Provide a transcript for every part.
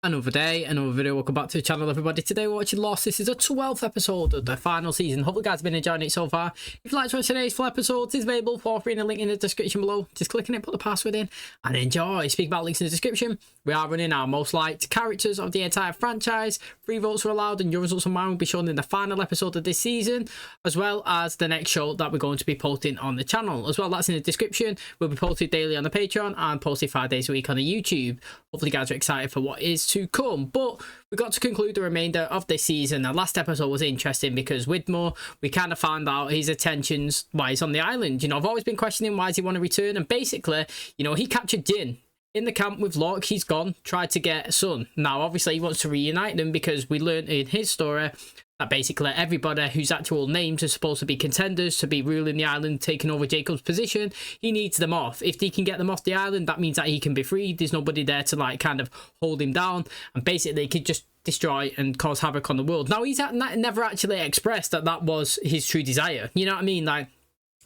Another day, another video. Welcome back to the channel, everybody. Today we're watching Lost. This is the 12th episode of the final season. Hopefully you guys have been enjoying it so far. If you like to watch today's full episode, it's available for free in a link in the description below. Just click on it, put the password in, and enjoy. Speak about links in the description. We are running our most liked characters of the entire franchise. 3 votes were allowed, and your results of mine will be shown in the final episode of this season, as well as the next show that we're going to be posting on the channel. As well, that's in the description. We'll be posted daily on the Patreon and posted 5 days a week on the YouTube. Hopefully you guys are excited for what is to come. But we got to conclude the remainder of this season. The last episode was interesting because Widmore, we kind of found out his intentions why he's on the island. You know, I've always been questioning why does he want to return, and basically, you know, he captured Jin in the camp with Locke. He's gone, tried to get Sun. Now obviously he wants to reunite them because we learned in his story that basically everybody whose actual names are supposed to be contenders to be ruling the island, taking over Jacob's position, he needs them off. If he can get them off the island, that means that he can be freed. There's nobody there to like kind of hold him down, and basically he could just destroy and cause havoc on the world. Now he's never actually expressed that that was his true desire. You know what I mean? Like,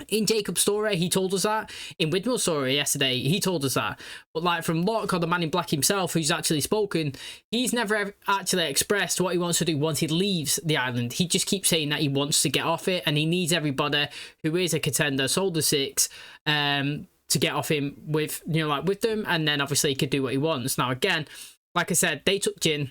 in Jacob's story, he told us that. In Widmore's story yesterday, he told us that. But like from Locke, or the man in black himself, who's actually spoken, he's never actually expressed what he wants to do once he leaves the island. He just keeps saying that he wants to get off it, and he needs everybody who is a contender, Soldier 6, to get off him with, you know, like with them, and then obviously he could do what he wants. Now again, like I said, they took Jin.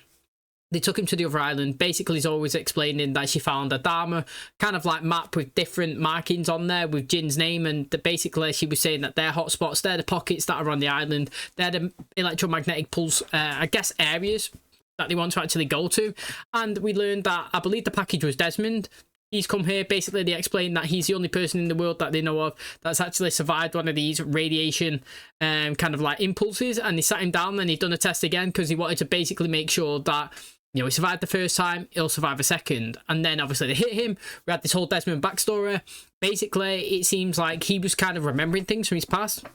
They took him to the other island. Basically, he's always explaining that she found a Dharma kind of like map with different markings on there with Jin's name, and basically she was saying that they're hotspots, they're the pockets that are on the island, they're the electromagnetic pulse, I guess, areas that they want to actually go to. And we learned that, I believe the package was Desmond. He's come here. Basically, they explained that he's the only person in the world that they know of that's actually survived one of these radiation kind of like impulses, and they sat him down and he'd done a test again because he wanted to basically make sure that, you know, he survived the first time, he'll survive a second. And then obviously they hit him. We had this whole Desmond backstory. Basically, it seems like he was kind of remembering things from his past.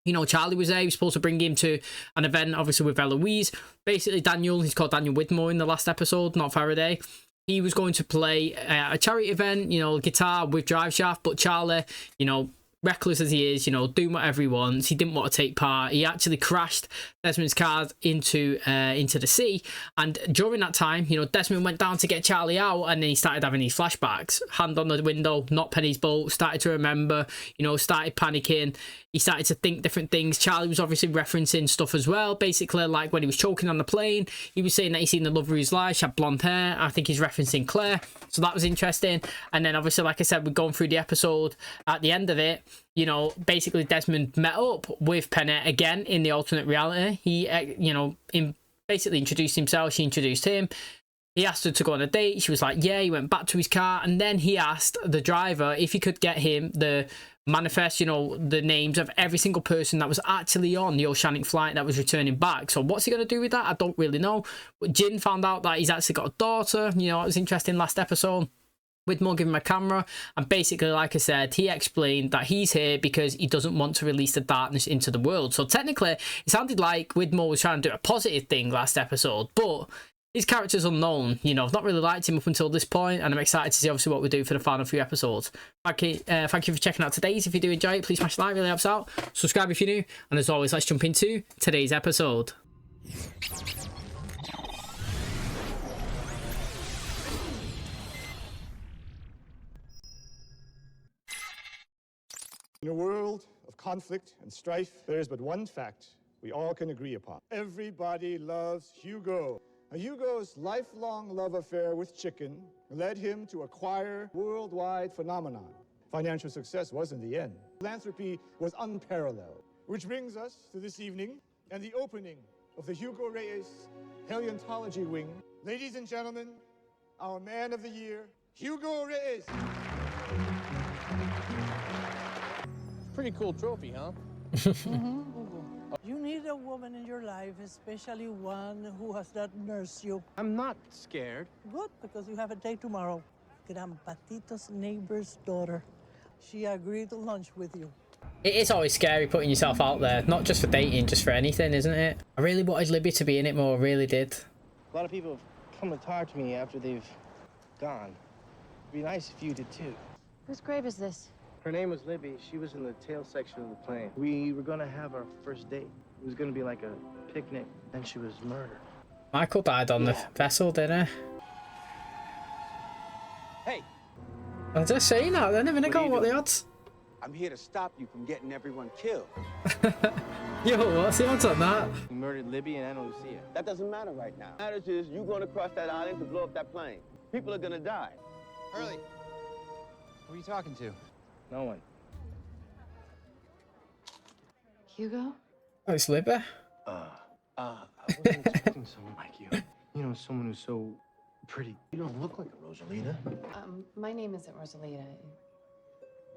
You know, Charlie was there. He was supposed to bring him to an event, obviously, with Eloise. Basically, Daniel, he's called Daniel Widmore in the last episode, not Faraday. He was going to play a charity event, you know, guitar with drive shaft, but Charlie, you know, reckless as he is, you know, doing whatever he wants, he didn't want to take part. He actually crashed Desmond's car into the sea, and during that time, you know, Desmond went down to get Charlie out, and then he started having these flashbacks. Hand on the window, not Penny's boat, started to remember, you know, started panicking. He started to think different things. Charlie was obviously referencing stuff as well. Basically, like when he was choking on the plane, he was saying that he's seen the love of his life. She had blonde hair. I think he's referencing Claire. So that was interesting. And then obviously, like I said, we're going through the episode. At the end of it, you know, basically Desmond met up with Penny again in the alternate reality. He, you know, basically introduced himself. She introduced him. He asked her to go on a date. She was like, yeah. He went back to his car, and then he asked the driver if he could get him the manifest, you know, the names of every single person that was actually on the oceanic flight that was returning back. So what's he going to do with that? I don't really know. But Jin found out that he's actually got a daughter. You know, it was interesting last episode. Widmore gave him a camera, and basically, like I said, he explained that he's here because he doesn't want to release the darkness into the world. So technically, it sounded like Widmore was trying to do a positive thing last episode, but his character's unknown. You know, I've not really liked him up until this point, and I'm excited to see obviously what we do for the final few episodes. Thank you for checking out today's. If you do enjoy it, please smash like, really helps out. Subscribe if you're new, and as always, let's jump into today's episode. In a world of conflict and strife, there is but one fact we all can agree upon. Everybody loves Hugo. Now, Hugo's lifelong love affair with chicken led him to acquire worldwide phenomenon. Financial success wasn't the end. Philanthropy was unparalleled. Which brings us to this evening and the opening of the Hugo Reyes Paleontology Wing. Ladies and gentlemen, our man of the year, Hugo Reyes. Pretty cool trophy, huh? You need a woman in your life, especially one who has not nursed you. I'm not scared. Good, because you have a date tomorrow. Gran Patito's neighbor's daughter. She agreed to lunch with you. It is always scary putting yourself out there, not just for dating, just for anything, isn't it? I really wanted Libby to be in it more, really did. A lot of people have come to talk to me after they've gone. It'd be nice if you did too. Whose grave is this? Her name was Libby. She was in the tail section of the plane. We were gonna have our first date. It was gonna be like a picnic, and she was murdered. Michael died on the vessel, didn't he? Hey, I was just saying that then a minute ago, what the odds? I'm here to stop you from getting everyone killed. Yo, what's the odds on that? You murdered Libby and Ana Lucia. That doesn't matter right now. What matters is you going across that island to blow up that plane. People are gonna die. Hurley, who are you talking to? No one. Hugo? Oh, it's Libby. I wasn't expecting someone like you. You know, someone who's so pretty. You don't look like a Rosalita. My name isn't Rosalita.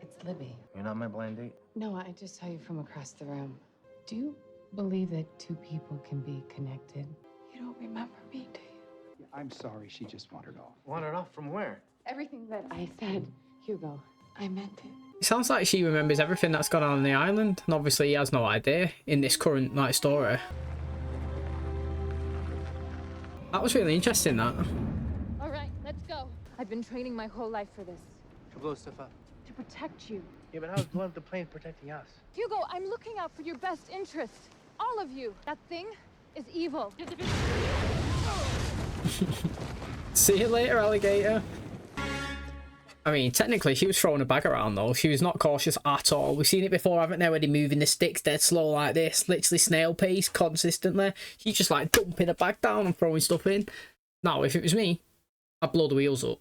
It's Libby. You're not my blind date? No, I just saw you from across the room. Do you believe that two people can be connected? You don't remember me, do you? I'm sorry, she just wandered off. Wandered off from where? Everything that I said, Hugo, I meant it. It sounds like she remembers everything that's gone on the island, and obviously he has no idea in this current like story. That was really interesting, that. All right, let's go. I've been training my whole life for this. To blow stuff up. To protect you. Yeah, but how's blowing up the plane protecting us? Hugo, I'm looking out for your best interest. All of you. That thing is evil. See you later, alligator. I mean, technically, she was throwing a bag around, though. She was not cautious at all. We've seen it before, haven't they, when they're moving the sticks dead slow like this, literally snail pace, consistently. She's just, like, dumping a bag down and throwing stuff in. Now, if it was me, I'd blow the wheels up.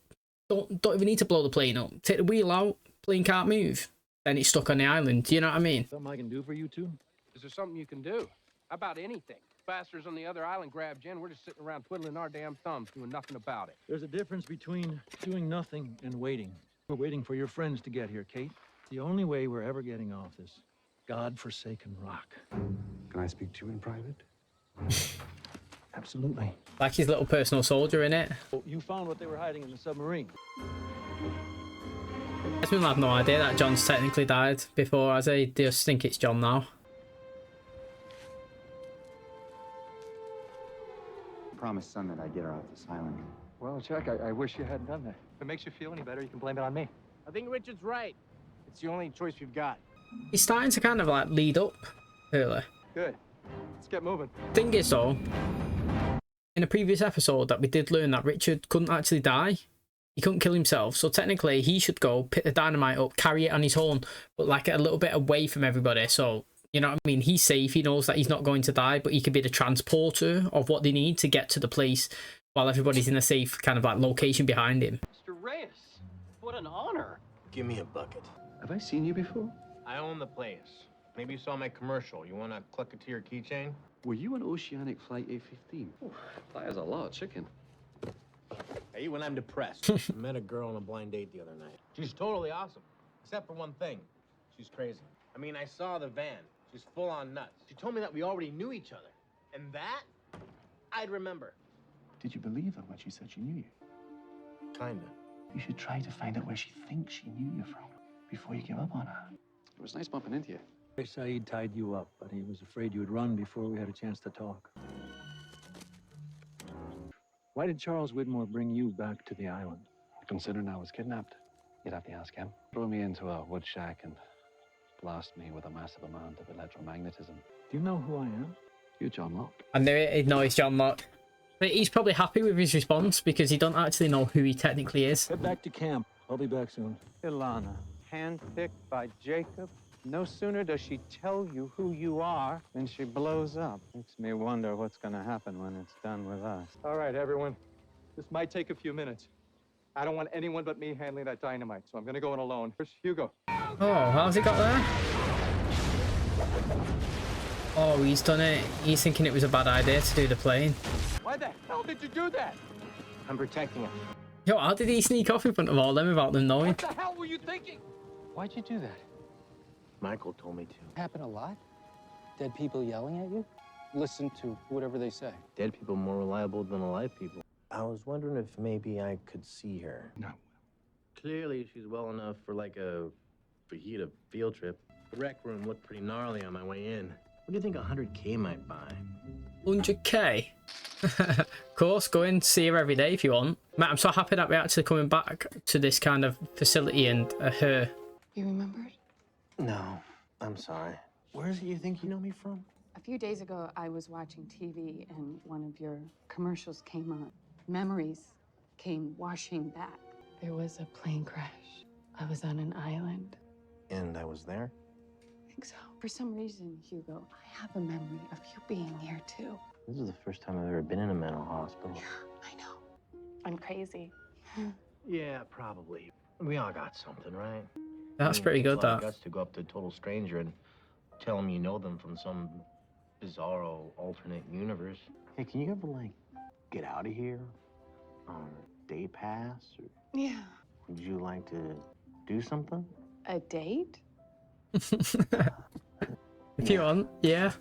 Don't even need to blow the plane up. Take the wheel out, plane can't move. Then it's stuck on the island. Do you know what I mean? Something I can do for you two? Is there something you can do? How about anything? Bastards on the other island grabbed Jen. We're just sitting around twiddling our damn thumbs, doing nothing about it. There's a difference between doing nothing and waiting. We're waiting for your friends to get here, Kate. The only way we're ever getting off this God-forsaken rock. Can I speak to you in private? Absolutely. Like his little personal soldier, innit? Oh, you found what they were hiding in the submarine. Desmond had no idea that John's technically died before, as I just think it's John now. Promised son that I'd get her off this island. Well, Jack, I wish you hadn't done that. If it makes you feel any better, you can blame it on me. I think Richard's right. It's the only choice we've got. He's starting to kind of like lead up early. Good. Let's get moving. Thing is though, in a previous episode that we did learn that Richard couldn't actually die. He couldn't kill himself, so technically he should go pick the dynamite up, carry it on his own, but like a little bit away from everybody. So, you know what I mean? He's safe, he knows that he's not going to die, but he could be the transporter of what they need to get to the place while everybody's in a safe kind of like location behind him. Mr. Reyes, what an honor. Give me a bucket. Have I seen you before? I own the place. Maybe you saw my commercial. You want to click it to your keychain? Were you on Oceanic Flight A15? That is a lot of chicken. Hey, when I'm depressed. I met a girl on a blind date the other night. She's totally awesome, except for one thing. She's crazy. I mean, I saw the van. She's full on nuts. She told me that we already knew each other. And that, I'd remember. Did you believe her when she said she knew you? Kinda. You should try to find out where she thinks she knew you from before you give up on her. It was nice bumping into you. Saeed tied you up, but he was afraid you would run before we had a chance to talk. Why did Charles Widmore bring you back to the island? Considering I was kidnapped, you'd have to ask him. Throw me into a wood shack and blast me with a massive amount of electromagnetism. Do you know who I am? You, John Locke. I knew it, he'd know it's John Locke. But he's probably happy with his response because he don't actually know who he technically is. Head back to camp. I'll be back soon. Ilana, handpicked by Jacob. No sooner does she tell you who you are than she blows up. Makes me wonder what's going to happen when it's done with us. All right, everyone. This might take a few minutes. I don't want anyone but me handling that dynamite, so I'm going to go in alone. Here's Hugo. Oh, how's he got there? Oh, he's done it. He's thinking it was a bad idea to do the plane. Why the hell did you do that? I'm protecting him. Yo, how did he sneak off in front of all them without them knowing? What the hell were you thinking? Why'd you do that? Michael told me to. Happen a lot? Dead people yelling at you? Listen to whatever they say. Dead people more reliable than alive people. I was wondering if maybe I could see her. No. Clearly, she's well enough for like a fajita field trip. The rec room looked pretty gnarly on my way in. What do you think 100K might buy? 100K? Of course, go in, see her every day if you want. Matt, I'm so happy that we're actually coming back to this kind of facility and her. You remembered? No, I'm sorry. Where is it you think you know me from? A few days ago, I was watching TV and one of your commercials came on. Memories came washing back. There was a plane crash. I was on an island. And I was there? I think so. For some reason, Hugo, I have a memory of you being here too. This is the first time I've ever been in a mental hospital. I know. I'm crazy. Yeah, probably. We all got something, right? That's pretty good, that. Guts to go up to a total stranger and tell them you know them from some bizarro alternate universe. Hey, can you ever, like, get out of here on a day pass? Or Yeah. would you like to do something? A date? If you want, yeah.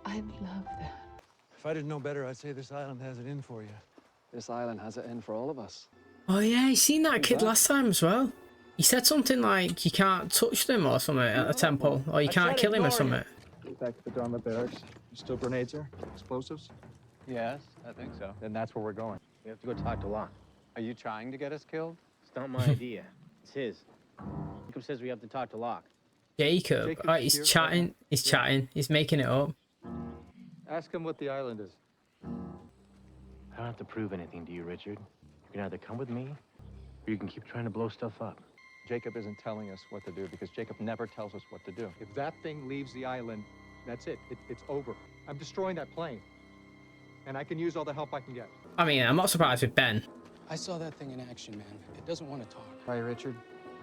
I'd love that. If I didn't know better, I'd say this island has it in for you. This island has it in for all of us. Oh yeah, you seen that kid last time as well. He said something like you can't touch them or something at the temple, or you can't kill him or something. Back to the Dharma barracks. Still grenades there? Explosives? Yes, I think so. Then that's where we're going. We have to go talk to Locke. Are you trying to get us killed? It's not my idea. It's his. Jacob says we have to talk to Locke. Jacob, oh, he's chatting. He's chatting. He's making it up. Ask him what the island is. I don't have to prove anything to you, Richard. You can either come with me, or you can keep trying to blow stuff up. Jacob isn't telling us what to do because Jacob never tells us what to do. If that thing leaves the island, that's it. It's over. I'm destroying that plane. And I can use all the help I can get. I mean, I'm not surprised with Ben. I saw that thing in action, man. It doesn't want to talk. Right, Richard?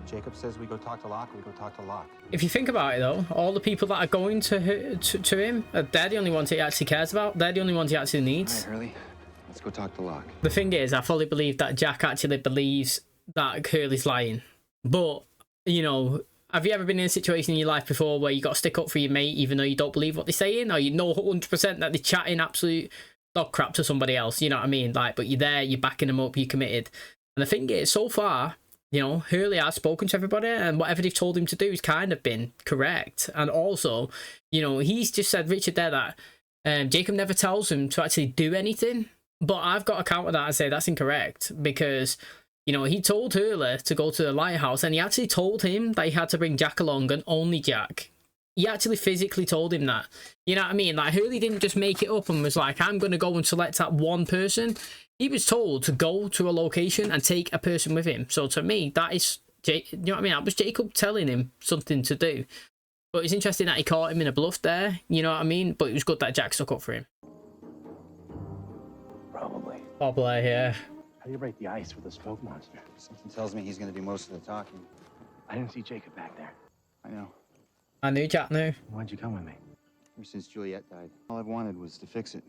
Jacob says we go talk to Locke, we go talk to Locke. If you think about it though, all the people that are going to him, they're the only ones he actually cares about. They're the only ones he actually needs. All right, Hurley. Let's go talk to Locke. The thing is, I fully believe that Jack actually believes that Hurley's lying. But, you know, have you ever been in a situation in your life before where you got to stick up for your mate even though you don't believe what they're saying? Or you know 100% that they're chatting absolute dog crap to somebody else, you know what I mean? Like, but you're there, you're backing them up, you're committed. And the thing is, so far, you know, Hurley has spoken to everybody and whatever they've told him to do has kind of been correct. And also, you know, he's just said, Richard, there that Jacob never tells him to actually do anything. But I've got to counter that and say that's incorrect because, you know, he told Hurley to go to the lighthouse and he actually told him that he had to bring Jack along and only Jack. He actually physically told him that. You know what I mean? Like, Hurley didn't just make it up and was like, I'm going to go and select that one person. He was told to go to a location and take a person with him. So to me, that is, you know what I mean? That was Jacob telling him something to do. But it's interesting that he caught him in a bluff there. You know what I mean? But it was good that Jack stuck up for him. Probably, yeah. How do you break the ice with a smoke monster? Something tells me he's going to do most of the talking. I didn't see Jacob back there. I know. I knew Jack knew. Why'd you come with me? Ever since Juliet died, all I've wanted was to fix it.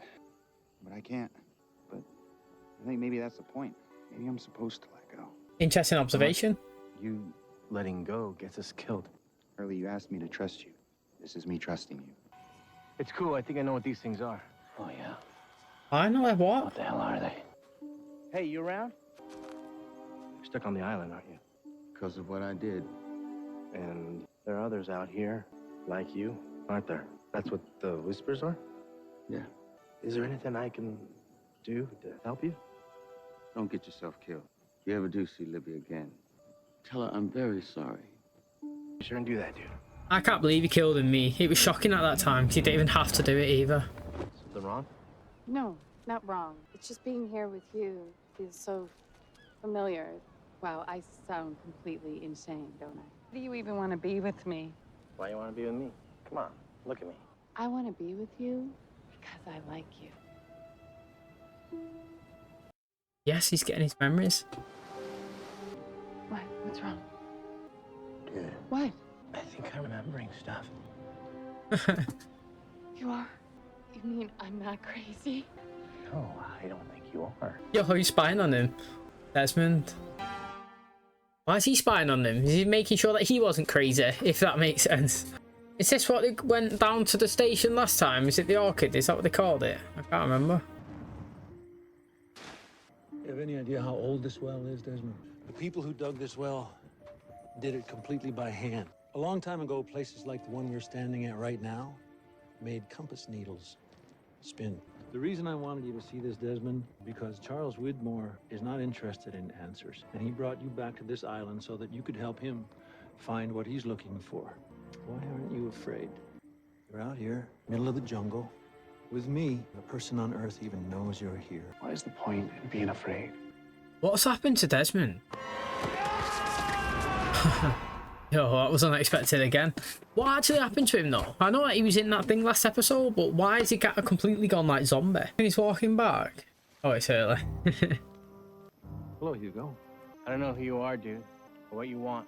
But I can't. But I think maybe that's the point. Maybe I'm supposed to let go. Interesting observation. You letting go gets us killed. Hurley, you asked me to trust you. This is me trusting you. It's cool. I think I know what these things are. Oh, yeah. I know what? What the hell are they? Hey, you around? You're stuck on the island, aren't you? Because of what I did. And there are others out here like you, aren't there? That's what the whispers are? Yeah. Is there anything I can do to help you? Don't get yourself killed. If you ever do see Libby again, tell her I'm very sorry. You sure and do that, dude. I can't believe he killed him, me. It was shocking at that time because he didn't even have to do it either. Something wrong? No, not wrong. It's just being here with you feels so familiar. Wow, I sound completely insane, don't I? Do you even want to be with me? Why you want to be with me? Come on, look at me. I want to be with you because I like you. Yes, he's getting his memories. What? What's wrong? Dude. What? I think I'm remembering stuff. You are? You mean I'm not crazy? No, I don't think you are. Yo, who's spying on him? Desmond. Why is he spying on him? Is he making sure that he wasn't crazy, if that makes sense? Is this what they went down to the station last time? Is it the Orchid? Is that what they called it? I can't remember. You have any idea how old this well is, Desmond? The people who dug this well did it completely by hand. A long time ago, places like the one we're standing at right now made compass needles spin. The reason I wanted you to see this, Desmond, because Charles Widmore is not interested in answers. And he brought you back to this island so that you could help him find what he's looking for. Why aren't you afraid? You're out here, middle of the jungle, with me. The person on Earth even knows you're here. What is the point in being afraid? What's happened to Desmond? Yo, that was unexpected again. What actually happened to him though? I know that he was in that thing last episode, but why has he completely gone like zombie? And he's walking back. Oh, it's Hurley. Hello, Hugo. I don't know who you are, dude, or what you want.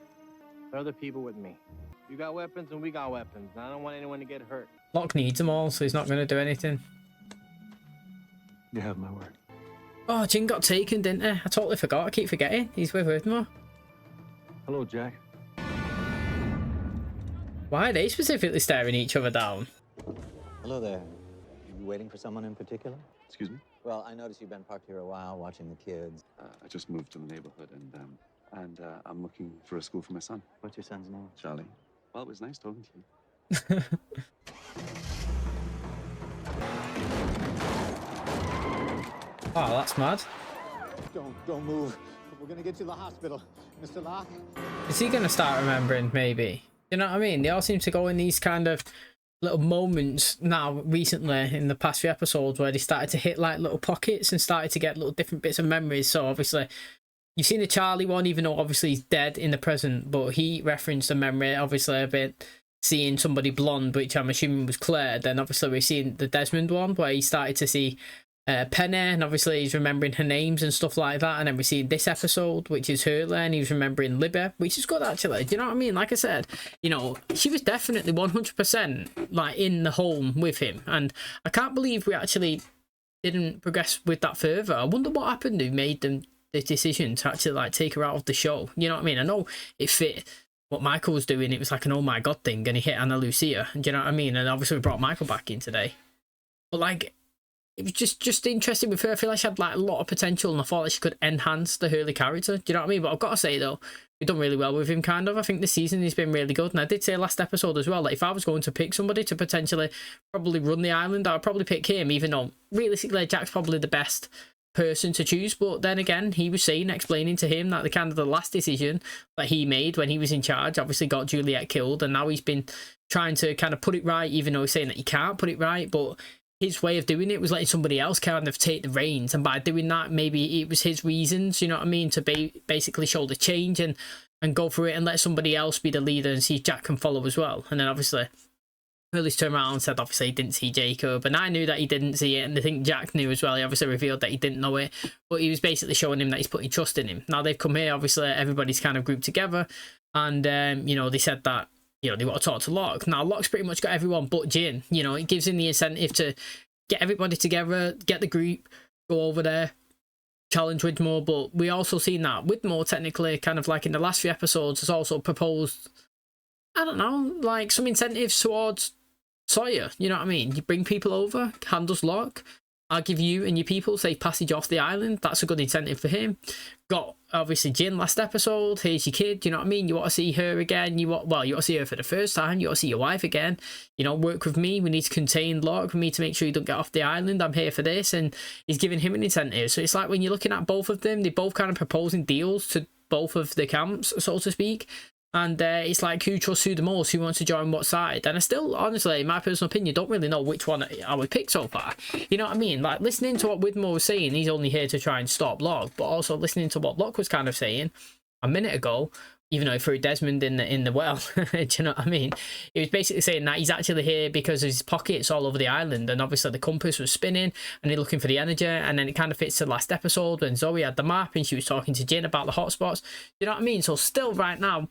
There are other people with me. You got weapons and we got weapons, and I don't want anyone to get hurt. Locke needs them all, so he's not going to do anything. You have my word. Oh, Jin got taken, didn't he? I totally forgot. I keep forgetting. He's with Widmore. Hello, Jack. Why are they specifically staring each other down? Hello there. You waiting for someone in particular? Excuse me? Well, I noticed you've been parked here a while watching the kids. I just moved to the neighborhood and I'm looking for a school for my son. What's your son's name? Charlie. Well, it was nice talking to you. Oh, that's mad. Don't move. We're gonna get to the hospital. Mr. Locke? Is he going to start remembering, maybe? You know what I mean? They all seem to go in these kind of little moments now, recently, in the past few episodes, where they started to hit like little pockets and started to get little different bits of memories. So obviously, you've seen the Charlie one, even though obviously he's dead in the present, but he referenced a memory, obviously, a bit seeing somebody blonde, which I'm assuming was Claire. Then obviously we're seeing the Desmond one, where he started to see Penny, and obviously he's remembering her names and stuff like that. And then we see this episode, which is Hurley, and he was remembering Libby, which is good actually. Do you know what I mean? Like I said, you know, she was definitely 100% like in the home with him, and I can't believe we actually didn't progress with that further. I wonder what happened, who made them the decision to actually like take her out of the show. You know what I mean? I know it fit what Michael was doing. It was like an oh my god thing, and he hit Anna Lucia. Do you know what I mean? And obviously we brought Michael back in today, but like, it was just interesting with her. I feel like she had like a lot of potential, and I thought that she could enhance the Hurley character. Do you know what I mean? But I've got to say though, we've done really well with him, kind of. I think this season he's been really good. And I did say last episode as well, that if I was going to pick somebody to potentially probably run the island, I'd probably pick him, even though realistically Jack's probably the best person to choose. But then again, he was saying, explaining to him that the kind of the last decision that he made when he was in charge obviously got Juliet killed, and now he's been trying to kind of put it right, even though he's saying that he can't put it right. But his way of doing it was letting somebody else kind of take the reins, and by doing that, maybe it was his reasons, you know what I mean, to basically show the change and go for it and let somebody else be the leader and see if Jack can follow as well. And then obviously Hurley's turned around and said obviously he didn't see Jacob, and I knew that he didn't see it, and I think Jack knew as well. He obviously revealed that he didn't know it, but he was basically showing him that he's putting trust in him. Now they've come here, obviously everybody's kind of grouped together, and you know, they said that, you know, they want to talk to Locke. Now Locke's pretty much got everyone but Jin. You know, it gives him the incentive to get everybody together, get the group, go over there, challenge Widmore. But we also seen that Widmore technically, kind of like in the last few episodes, has also proposed, I don't know, like some incentives towards Sawyer. You know what I mean? You bring people over, handles Locke, I'll give you and your people safe passage off the island. That's a good incentive for him. Got obviously Jin last episode. Here's your kid. You know what I mean? You want to see her again. You want to see her for the first time. You want to see your wife again. You know, work with me. We need to contain Locke. We need to make sure you don't get off the island. I'm here for this. And he's giving him an incentive. So it's like when you're looking at both of them, they're both kind of proposing deals to both of the camps, so to speak. And it's like, who trusts who the most, who wants to join what side. And I still, honestly, in my personal opinion, don't really know which one I would pick so far. You know what I mean? Like, listening to what Widmore was saying, he's only here to try and stop Locke, but also listening to what Locke was kind of saying a minute ago, even though he threw Desmond in the well, do you know what I mean? He was basically saying that he's actually here because of his pockets all over the island, and obviously the compass was spinning and he's looking for the energy. And then it kind of fits to the last episode when Zoe had the map and she was talking to Jin about the hotspots. You know what I mean? So still right now,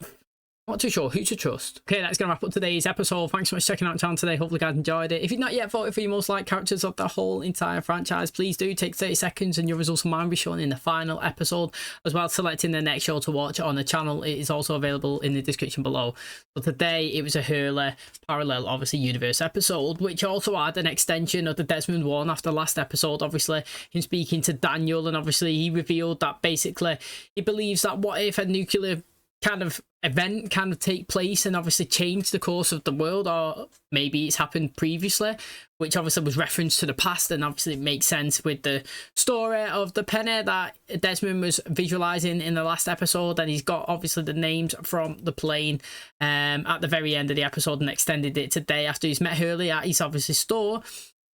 not too sure who to trust. Okay, that's going to wrap up today's episode. Thanks so much for checking out the channel today. Hopefully you guys enjoyed it. If you've not yet voted for your most liked characters of the whole entire franchise, please do take 30 seconds and your results will be shown in the final episode, as well as selecting the next show to watch on the channel. It is also available in the description below. So today it was a Hurley parallel, obviously, universe episode, which also had an extension of the Desmond one after last episode. Obviously, him speaking to Daniel, and obviously he revealed that basically he believes that what if a nuclear kind of event kind of take place and obviously change the course of the world, or maybe it's happened previously, which obviously was reference to the past, and obviously it makes sense with the story of the penny that Desmond was visualizing in the last episode, and he's got obviously the names from the plane at the very end of the episode and extended it today after he's met Hurley at his obviously store,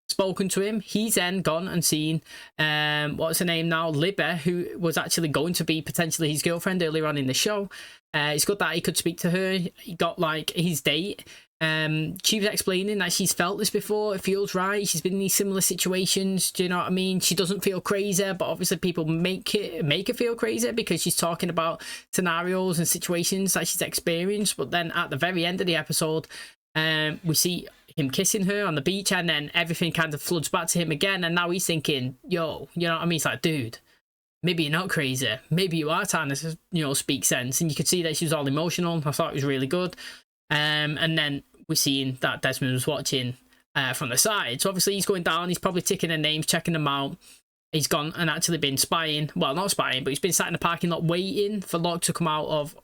spoken to him. He's then gone and seen what's her name now, Libby, who was actually going to be potentially his girlfriend earlier on in the show. It's good that he could speak to her. He got like his date. She was explaining that she's felt this before. It feels right. She's been in these similar situations. Do you know what I mean? She doesn't feel crazy, but obviously people make her feel crazy because she's talking about scenarios and situations that she's experienced. But then at the very end of the episode, we see him kissing her on the beach, and then everything kind of floods back to him again, and now he's thinking, yo, you know what I mean? It's like, dude, maybe you're not crazy. Maybe you are trying to, you know, speak sense. And you could see that she was all emotional. I thought it was really good. And then we're seeing that Desmond was watching from the side. So obviously he's going down. He's probably ticking their names, checking them out. He's gone and actually been spying. Well, not spying, but he's been sat in the parking lot waiting for Locke to come out of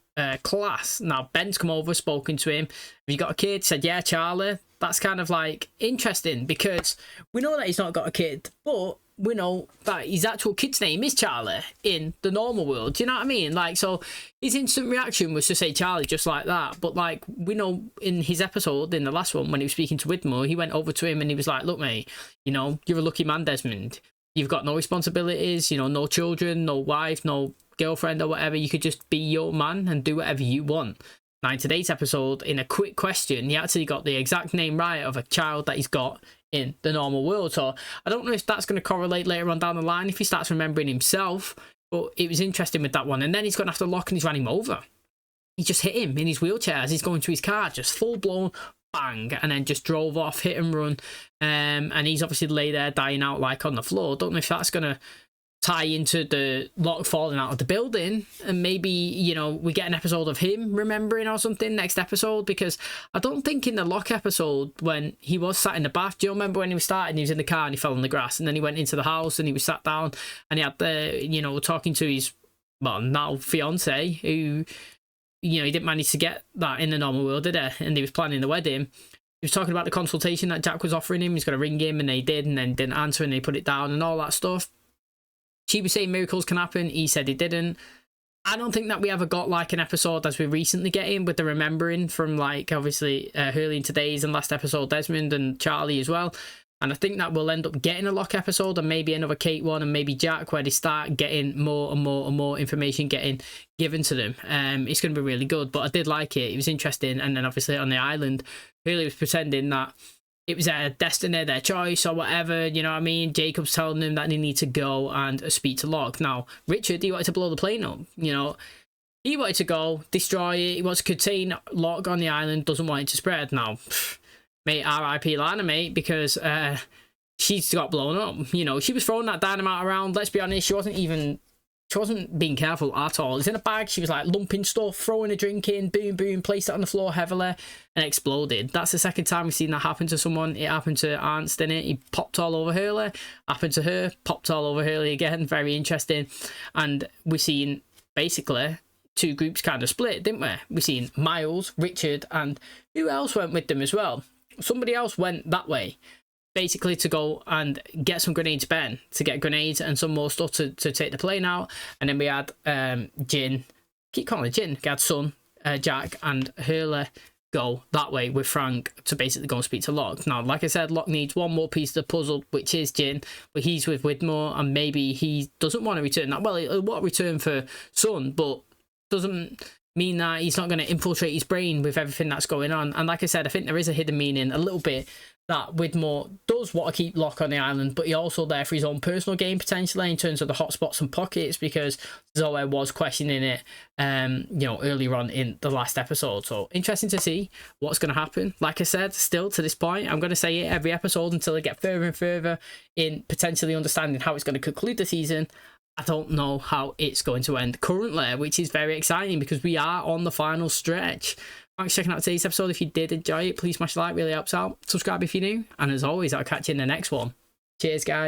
class. Now, Ben's come over, spoken to him. Have you got a kid? He said, yeah, Charlie. That's kind of like interesting because we know that he's not got a kid, but we know that his actual kid's name is Charlie in the normal world. Do you know what I mean? Like, so his instant reaction was to say Charlie just like that. But like, we know in his episode, in the last one, when he was speaking to Widmore, he went over to him and he was like, look, mate, you know, you're a lucky man, Desmond. You've got no responsibilities, you know, no children, no wife, no girlfriend or whatever. You could just be your man and do whatever you want. Now, in today's episode, in a quick question, he actually got the exact name right of a child that he's got in the normal world. So I don't know if that's going to correlate later on down the line if he starts remembering himself, but it was interesting with that one. And then he's gone after Locke and he's ran him over. He just hit him in his wheelchair as he's going to his car, just full blown bang, and then just drove off, hit and run. And he's obviously lay there dying out like on the floor. Don't know if that's going to tie into the Locke falling out of the building, and maybe, you know, we get an episode of him remembering or something next episode, because I don't think in the Locke episode when he was sat in the bath, do you remember when he was starting, he was in the car and he fell on the grass, and then he went into the house and he was sat down and he had the, you know, talking to his, well, now fiance, who, you know, he didn't manage to get that in the normal world, did he? And he was planning the wedding. He was talking about the consultation that Jack was offering him. He's going to ring him, and they did, and then didn't answer, and they put it down and all that stuff. She was saying miracles can happen. He said he didn't. I don't think that we ever got like an episode as we recently get in with the remembering from, like, obviously Hurley in today's and last episode, Desmond and Charlie as well. And I think that we'll end up getting a Locke episode and maybe another Kate one and maybe Jack, where they start getting more and more and more information getting given to them. It's going to be really good, but I did like it. It was interesting. And then obviously on the island, Hurley was pretending that it was their destiny, their choice or whatever, you know what I mean? Jacob's telling them that they need to go and speak to Locke. Now, Richard, he wanted to blow the plane up, you know. He wanted to go, destroy it. He wants to contain Locke on the island, doesn't want it to spread. Now, mate, R.I.P. Lana, mate, because she's got blown up. You know, she was throwing that dynamite around. Let's be honest, she wasn't being careful at all. It's in a bag. She was like lumping stuff, throwing a drink in, boom, boom, placed it on the floor heavily, and exploded. That's the second time we've seen that happen to someone. It happened to Ernst, didn't it? He popped all over Hurley. Happened to her, popped all over Hurley again. Very interesting. And we've seen basically two groups kind of split, didn't we? We've seen Miles, Richard, and who else went with them as well? Somebody else went that way, basically to go and get some grenades, Ben, to get grenades and some more stuff to take the plane out. And then we had Jin, keep calling it Jin, we had Son, Jack and Hurley go that way with Frank to basically go and speak to Locke. Now, like I said, Locke needs one more piece of the puzzle, which is Jin, but he's with Widmore, and maybe he doesn't want to return that. Well, he'll want to return for Son, but doesn't mean that he's not going to infiltrate his brain with everything that's going on. And like I said, I think there is a hidden meaning a little bit that Widmore does want to keep Locke on the island, but he's also there for his own personal gain potentially in terms of the hotspots and pockets, because Zoe was questioning it you know, earlier on in the last episode. So interesting to see what's going to happen. Like I said, still to this point, I'm going to say it every episode until I get further and further in potentially understanding how it's going to conclude the season. I don't know how it's going to end currently, which is very exciting because we are on the final stretch. Thanks for checking out today's episode. If you did enjoy it, please smash the like, really helps out. Subscribe if you're new. And as always, I'll catch you in the next one. Cheers, guys.